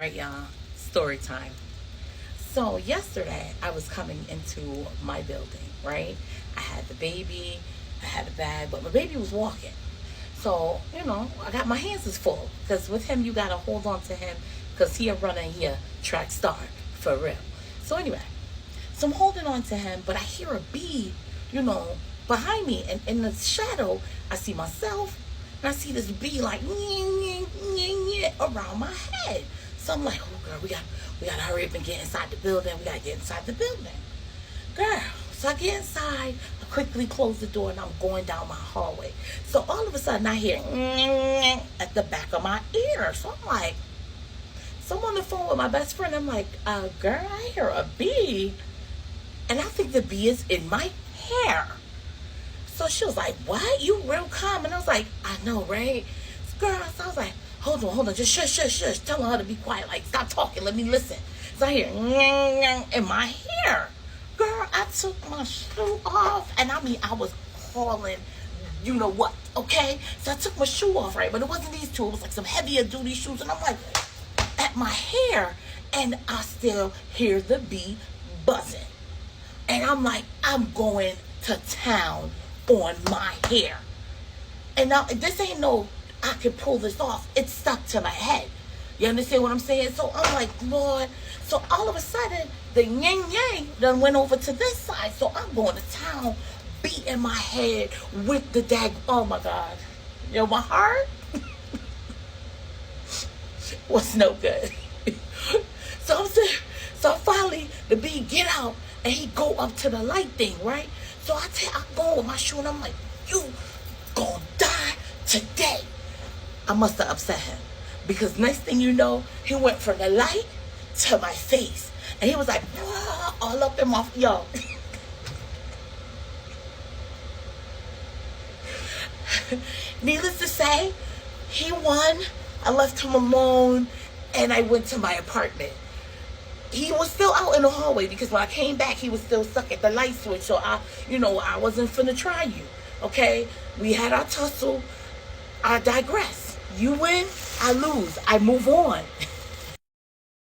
Right, y'all. Story time. So yesterday I was coming into my building, right? I had the baby, I had a bag, but my baby was walking. So, I got my hands is full. Because with him, you got to hold on to him because he a runner and he a track star, for real. So anyway, so I'm holding on to him, but I hear a bee, you know, behind me. And in the shadow, I see myself and I see this bee like around my head. So I'm like, oh girl, we gotta hurry up and get inside the building. We gotta get inside the building. Girl, so I get inside, I quickly close the door and I'm going down my hallway. So all of a sudden I hear at the back of my ear. So I'm like, so I'm on the phone with my best friend. I'm like, girl, I hear a bee. And I think the bee is in my hair. So she was like, what? You real calm? And I was like, I know, right? Girl, so I was like, hold on, just shush. Telling her to be quiet, like, stop talking, let me listen. So I hear in my hair. Girl, I took my shoe off, and I mean, I was hauling, you know what, okay? So I took my shoe off, right? But it wasn't these two, it was like some heavier duty shoes, and I'm like, at my hair, and I still hear the bee buzzing. And I'm like, I'm going to town on my hair. And now, this ain't no, I can pull this off. It's stuck to my head. You understand what I'm saying? So I'm like, Lord. So all of a sudden, the yang done went over to this side. So I'm going to town, beating my head with the dag. Oh my God. My heart was no good. So I'm sitting, so finally the bee get out and he go up to the light thing, right? So I'm going with my shoe and I'm like, you gonna die today. I must have upset him because next thing you know, he went from the light to my face and he was like, all up in my, yo. Needless to say, he won. I left him alone and I went to my apartment. He was still out in the hallway because when I came back, he was still stuck at the light switch. So I wasn't finna try you. Okay? We had our tussle. I digress. You win, I lose. I move on.